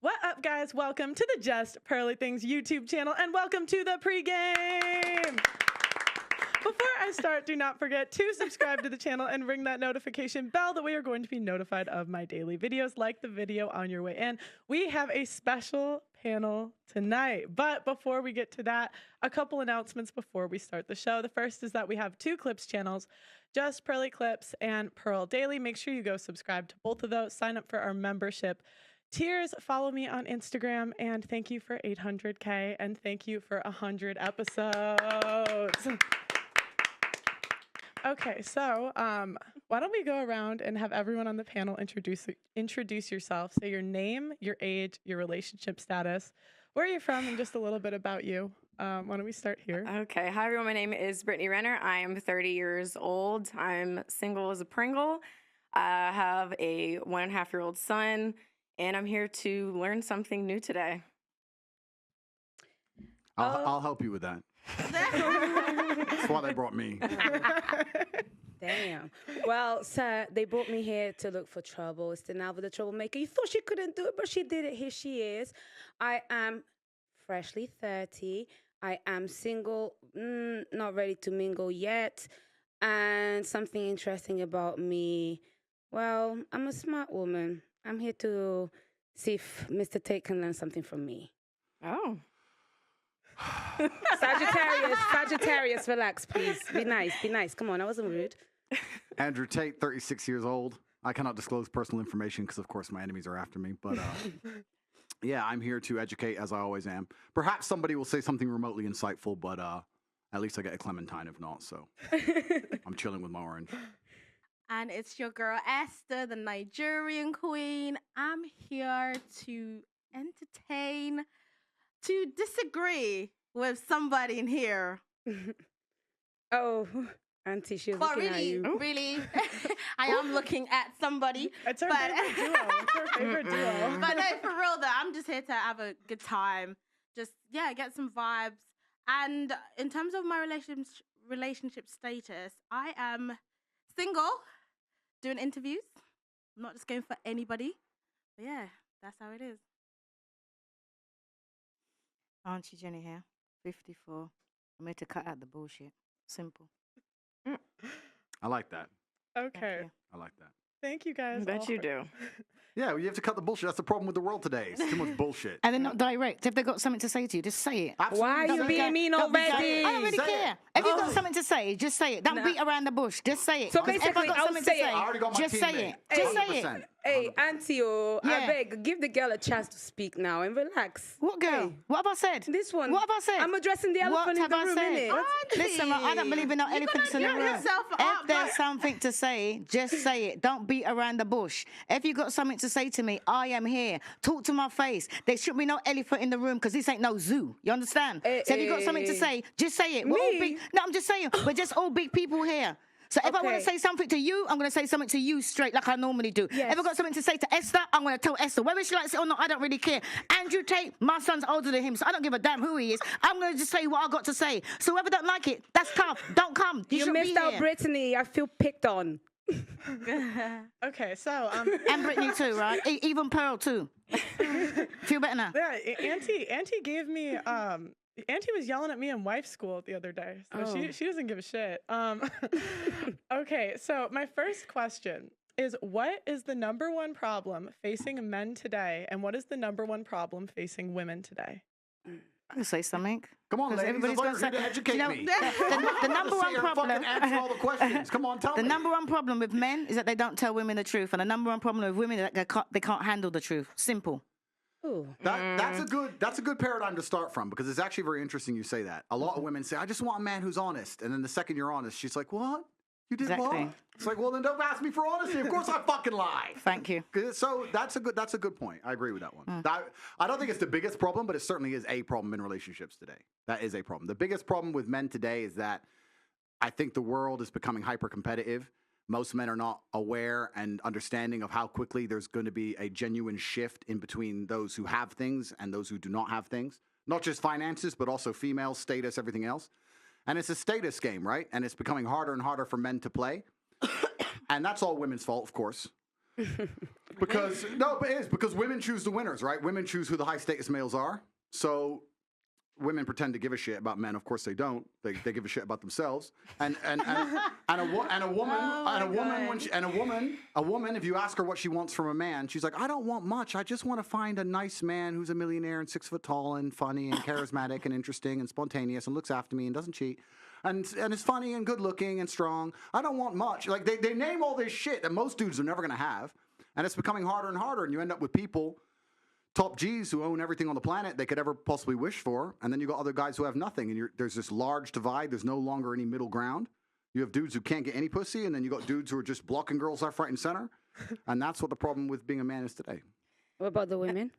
What up, guys? Welcome to the Just Pearly Things YouTube channel, and welcome to the pregame. Before I start, do not forget to subscribe to the channel and ring that notification bell. That way you're going to be notified of my daily videos. Like the video on your way in. We have a special panel tonight. But before we get to that, a couple announcements before we start the show. The first is that we have two Clips channels, Just Pearly Clips and Pearl Daily. Make sure you go subscribe to both of those. Sign up for our membership tiers. Follow me on Instagram. And thank you for 800K. And thank you for 100 episodes. Okay, so why don't we go around and have everyone on the panel introduce yourself. Say your name, your age, your relationship status, where you're from, and just a little bit about you. Why don't we start here? Okay. Hi, everyone. My name is Brittany Renner. I am 30 years old. I'm single as a Pringle. I have a 1.5-year-old son, and I'm here to learn something new today. I'll help you with that. That's why they brought me. Damn. Well, sir, they brought me here to look for trouble. It's Denalva the troublemaker. You thought she couldn't do it, but she did it. Here she is. I am freshly 30. I am single, not ready to mingle yet. And something interesting about me, well, I'm a smart woman. I'm here to see if Mr. Tate can learn something from me. Oh. Sagittarius, relax, please. Be nice. Come on, I wasn't rude. Andrew Tate, 36 years old. I cannot disclose personal information because, of course, my enemies are after me. But yeah, I'm here to educate, as I always am. Perhaps somebody will say something remotely insightful, but at least I get a clementine if not. So I'm chilling with my orange. And it's your girl Esther, the Nigerian queen. I'm here to entertain, to disagree with somebody in here. Oh, Auntie, she's looking at you. Really, I am looking at somebody. It's our favorite duo. It's our favorite duo. But no, for real though, I'm just here to have a good time. Just, yeah, get some vibes. And in terms of my relationship status, I am single, doing interviews. I'm not just going for anybody. But yeah, that's how it is. Auntie Jenny here, 54. I'm here to cut out the bullshit. Simple. I like that. Okay. I like that. Thank you, guys. I bet you do. Yeah, you have to cut the bullshit. That's the problem with the world today. It's too much bullshit. And they're not direct. If they've got something to say to you, just say it. Absolutely. Why are you Don't being be- mean don't be already? direct. I don't really Say care. it. If you've got something to say, just say it. Don't beat around the bush. Just say it. So 'Cause if basically, I've got I'll something say to it. say, I already got my just say teammate. it. Just say it. 100%. Hey, Auntie, I Yeah. beg, give the girl a chance to speak now and relax. What girl? Hey, What have I said? this one. What have I said? I'm addressing the elephant in the room, innit? Listen, I don't believe in no elephants in the give room. yourself If up, there's but- something to say, just say it. Don't beat around the bush. If you got something to say to me, I am here. Talk to my face. There should be no elephant in the room because this ain't no zoo. You understand? So if you got something to say, just say it. We're all big. No, I'm just saying, we're just all big people here. So if I want to Okay. say something to you, I'm going to say something to you straight like I normally do. Yes. If I've got something to say to Esther, I'm going to tell Esther. Whether she likes it or not, I don't really care. Andrew Tate, my son's older than him, so I don't give a damn who he is. I'm going to just say what I got to say. So whoever don't like it, that's tough. Don't come. You You should missed be out here. Brittany. I feel picked on. Okay, so And Brittany too, right? Even Pearl too. Feel better now? yeah, Auntie gave me Auntie was yelling at me in wife school the other day, so she doesn't give a shit. Okay, so my first question is, what is the #1 problem facing men today, and what is the #1 problem facing women today? I can say something. Come on, 'Cause ladies. everybody's Everybody's gonna going to say- educate you know, me. The number one problem. Answer all the questions. Come on, tell The me. #1 problem with men is that they don't tell women the truth, and the #1 problem with women is that they can't handle the truth. Simple. Ooh. That's a good paradigm to start from, because it's actually very interesting you say that. A lot of women say, I just want a man who's honest. And then the second you're honest, she's like, what? You did Exactly. what? It's like, well, then don't ask me for honesty. Of course I fucking lie. Thank you. So that's a good point. I agree with that one. I don't think it's the biggest problem, but it certainly is a problem in relationships today. That is a problem. The biggest problem with men today is that I think the world is becoming hyper competitive. Most men are not aware and understanding of how quickly there's going to be a genuine shift in between those who have things and those who do not have things. Not just finances, but also female status, everything else. And it's a status game, right? And it's becoming harder and harder for men to play. And that's all women's fault, of course. Because no, but it is because women choose the winners, right? Women choose who the high status males are. So women pretend to give a shit about men. Of course they don't. They give a shit about themselves. A woman, if you ask her what she wants from a man, she's like, I don't want much. I just want to find a nice man who's a millionaire and 6 foot tall and funny and charismatic and interesting and spontaneous and looks after me and doesn't cheat. And is funny and good looking and strong. I don't want much. Like they name all this shit that most dudes are never gonna have. And it's becoming harder and harder, and you end up with people, top G's who own everything on the planet they could ever possibly wish for, and then you got other guys who have nothing, and there's this large divide. There's no longer any middle ground. You have dudes who can't get any pussy, and then you got dudes who are just blocking girls left, right, and center. And that's what the problem with being a man is today. What about the women?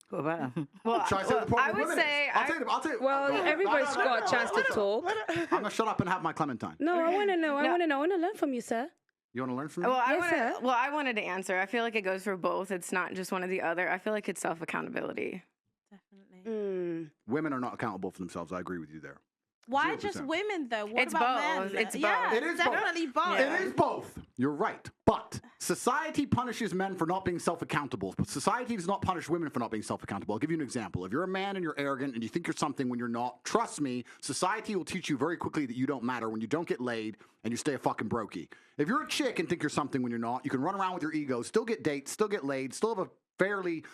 What about them? Well, Should I say the problem I with would women say is? I'll tell you. Well, everybody's got a chance to talk. I'm gonna shut up and have my Clementine. No, I want to know. I want to know. I want to learn from you, sir. You want to learn from me? Well, Yes, sir. I wanted to answer. I feel like it goes for both. It's not just one or the other. I feel like it's self-accountability. Definitely. Women are not accountable for themselves. I agree with you there. Why 0%. just women though? What It's about both. men? It's Yeah, both. It is definitely both. It is both. You're right. But society punishes men for not being self-accountable. But society does not punish women for not being self-accountable. I'll give you an example. If you're a man and you're arrogant and you think you're something when you're not, trust me, society will teach you very quickly that you don't matter when you don't get laid and you stay a fucking brokey. If you're a chick and think you're something when you're not, you can run around with your ego, still get dates, still get laid, still have a fairly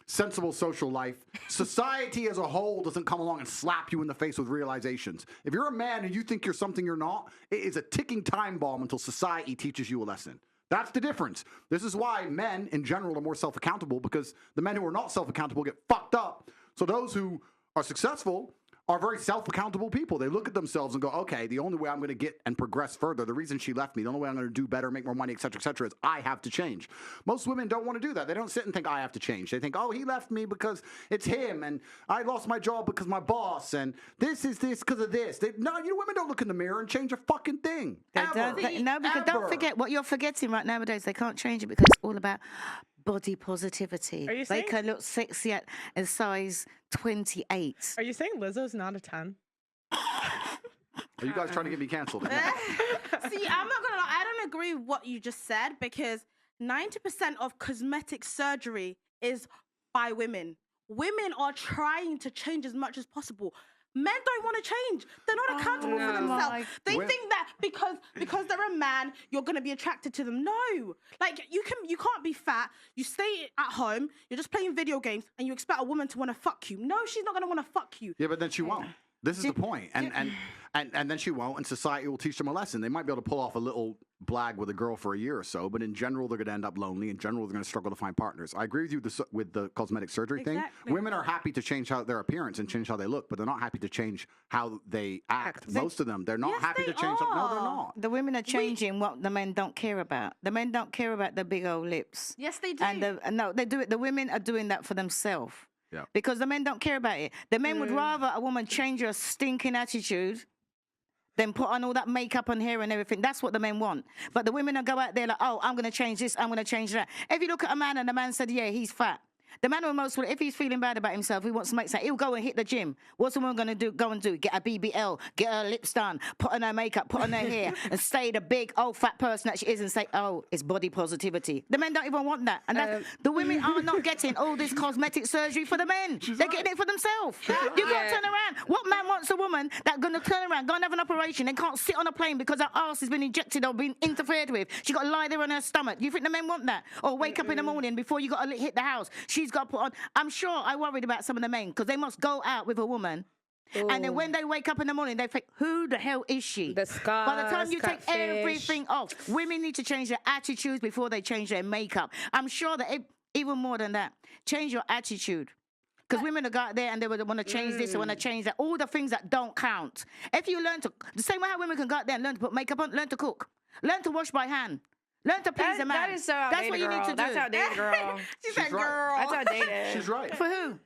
sensible social life. Society as a whole doesn't come along and slap you in the face with realizations. If you're a man and you think you're something you're not, it is a ticking time bomb until society teaches you a lesson. That's the difference. This is why men in general are more self-accountable, because the men who are not self-accountable get fucked up. So those who are successful are very self-accountable people. They look at themselves and go, okay, the only way I'm going to get and progress further, the reason she left me, the only way I'm going to do better, make more money, et cetera, is I have to change. Most women don't want to do that. They don't sit and think, I have to change. They think, oh, he left me because it's him, and I lost my job because my boss, and this is this because of this. No, you women don't look in the mirror and change a fucking thing. No, because Ever. don't forget what you're forgetting right nowadays. They can't change it because it's all about body positivity. Are you They saying- can look sexy at a size 28. Are you saying Lizzo's not a 10? Are you guys trying to get me canceled? See, I'm not gonna lie. I don't agree with what you just said, because 90% of cosmetic surgery is by women. Women are trying to change as much as possible. Men don't want to change. They're not accountable for themselves. They think that because they're a man, you're gonna be attracted to them. No, like you can't be fat. You stay at home. You're just playing video games, and you expect a woman to want to fuck you. No, she's not gonna want to fuck you. Yeah, but then she won't. This is the point. And then she won't, and society will teach them a lesson. They might be able to pull off a little blag with a girl for a year or so, but in general, they're going to end up lonely. In general, they're going to struggle to find partners. I agree with you with the cosmetic surgery thing. Women are happy to change their appearance and change how they look, but they're not happy to change how they act. Most of them, they're not happy to change. No, they're not. The women are changing what the men don't care about. The men don't care about the big old lips. Yes, they do. And no, they do it. The women are doing that for themselves. Yeah. Because the men don't care about it. The men would rather a woman change her stinking attitude than put on all that makeup and hair and everything. That's what the men want. But the women will go out there like, oh, I'm going to change this, I'm going to change that. If you look at a man and the man said, yeah, he's fat. The man will most, if he's feeling bad about himself, he wants to make something, he'll go and hit the gym. What's the woman going to do? Go and do? Get a BBL, get her lips done, put on her makeup, put on her hair, and stay the big old fat person that she is and say, oh, it's body positivity. The men don't even want that. And the women are not getting all this cosmetic surgery for the men. They're getting it for themselves. You can't turn around. What man wants a woman that's going to turn around, go and have an operation, and can't sit on a plane because her arse has been injected or been interfered with? She got to lie there on her stomach. You think the men want that? Or wake up in the morning before you got to hit the house. She's got to put on... I'm sure I worried about some of the men because they must go out with a woman. Ooh. And then when they wake up in the morning, they think, who the hell is she? The scars, by the time you catfish. take everything off, women need to change their attitudes before they change their makeup. I'm sure that even more than that, change your attitude. Because women will go out there and they would want to change this, they want to change that. All the things that don't count. If you learn to, the same way how women can go out there and learn to put makeup on, learn to cook, learn to wash by hand. Learn to please a man. That is so outdated, That's what you need to do. That's outdated, girl. She's that right. girl. That's outdated. She's right. For who?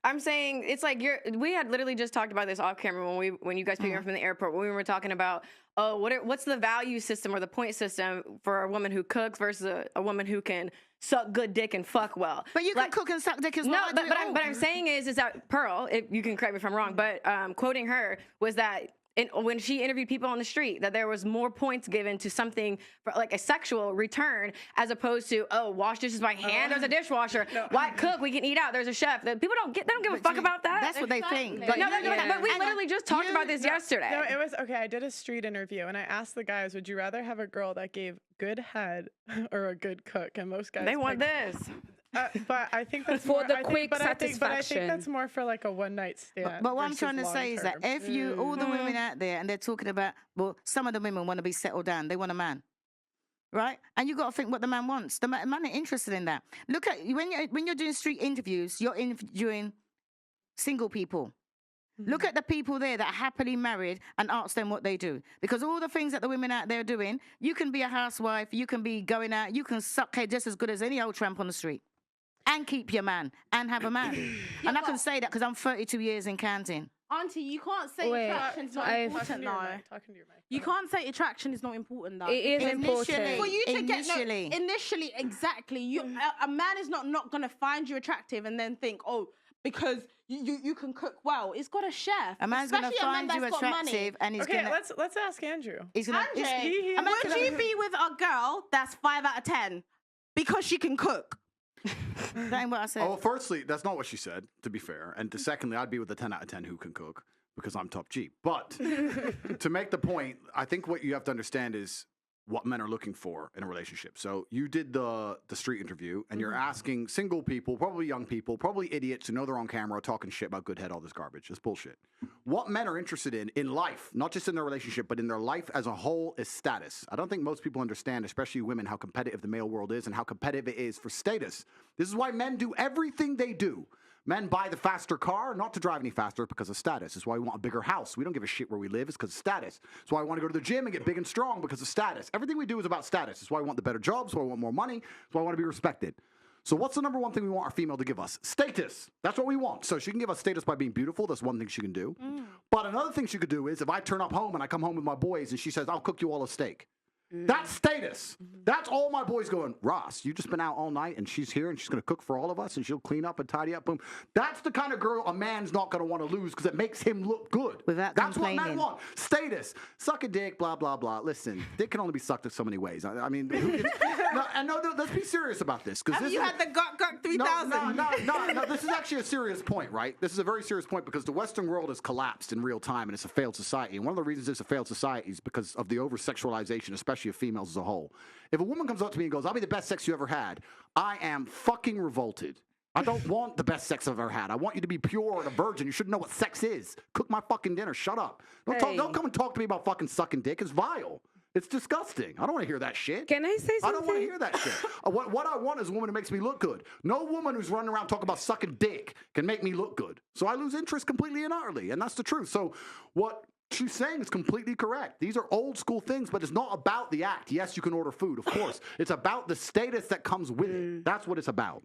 I'm saying it's like we had literally just talked about this off camera when you guys picked me up from the airport, when we were talking about what's the value system or the point system for a woman who cooks versus a woman who can suck good dick and fuck well. But you can cook and suck dick as well. No, but I'm saying is that Pearl, if you can correct me if I'm wrong, but quoting her was that and when she interviewed people on the street, that there was more points given to something for like a sexual return as opposed to, oh, wash dishes by hand. There's a dishwasher. Why cook? We can eat out. There's a chef. People they don't give a fuck about that. That's what they think. Exactly. But, But we literally just talked about this yesterday. No, it was okay. I did a street interview and I asked the guys, would you rather have a girl that gave good head or a good cook? And most guys They want picked- this. but I think that's For more, the I think, quick but I think satisfaction. that's more for like a one night stand. But what I'm versus trying to say is that long-term. if you, all the women out there, and they're talking about, well, some of the women want to be settled down. They want a man, right? And you got to think what the man wants. The man ain't interested in that. Look at when you're doing street interviews, you're interviewing single people. Look at the people there that are happily married and ask them what they do. Because all the things that the women out there are doing, you can be a housewife, you can be going out, you can suck head just as good as any old tramp on the street. And keep your man and have a man. And I can say that because I'm 32 years in counting. Auntie, you can't say Wait, attraction's not I've- important, though. Talking to your mic. You can't say attraction is not important, though. It is important. For you to Initially. get initially, exactly. A man is not gonna find you attractive and then think, oh, because you can cook well. It's got a chef. A man's going to Especially a man find you that's got money. attractive and he's Okay, going to... let's ask Andrew. He's gonna, Andre, a man's would gonna- you be with a girl that's 5 out of 10 because she can cook? That ain't what I said. Oh, well, firstly, that's not what she said, to be fair. And secondly, I'd be with a 10 out of 10 who can cook because I'm top G. But to make the point, I think what you have to understand is what men are looking for in a relationship. So you did the street interview and you're asking single people, probably young people, probably idiots who know they're on camera talking shit about good head, all this garbage. It's bullshit. What men are interested in life, not just in their relationship, but in their life as a whole, is status. I don't think most people understand, especially women, how competitive the male world is and how competitive it is for status. This is why men do everything they do. Men buy the faster car, not to drive any faster, because of status. It's why we want a bigger house. We don't give a shit where we live. It's because of status. It's why I want to go to the gym and get big and strong, because of status. Everything we do is about status. It's why I want the better job. It's why I want more money. It's why I want to be respected. So what's the number one thing we want our female to give us? Status. That's what we want. So she can give us status by being beautiful. That's one thing she can do. But another thing she could do is if I turn up home and I come home with my boys and she says, I'll cook you all a steak. That's status. That's all my boys going, Ross, you just been out all night and she's here and she's going to cook for all of us and she'll clean up and tidy up. Boom. That's the kind of girl a man's not going to want to lose because it makes him look good. Without That's what men complaining. want. Status. Suck a dick, blah, blah, blah. Listen, dick can only be sucked in so many ways. I mean, let's be serious about this. Have you had the Gok 3000? No, this is actually a serious point, right? This is a very serious point because the Western world has collapsed in real time and it's a failed society. And one of the reasons it's a failed society is because of the over-sexualization, especially of females as a whole. If a woman comes up to me and goes, I'll be the best sex you ever had, I am fucking revolted. I don't want the best sex I've ever had. I want you to be pure and a virgin. You should know what sex is. Cook my fucking dinner. Shut up. Don't come and talk to me about fucking sucking dick. It's vile. It's disgusting. I don't want to hear that shit. Can I say something? I don't want to hear that shit. What I want is a woman who makes me look good. No woman who's running around talking about sucking dick can make me look good. So I lose interest completely and utterly, and that's the truth. So what she's saying is completely correct. These are old school things, but it's not about the act. Yes, you can order food, of course. It's about the status that comes with it. That's what it's about.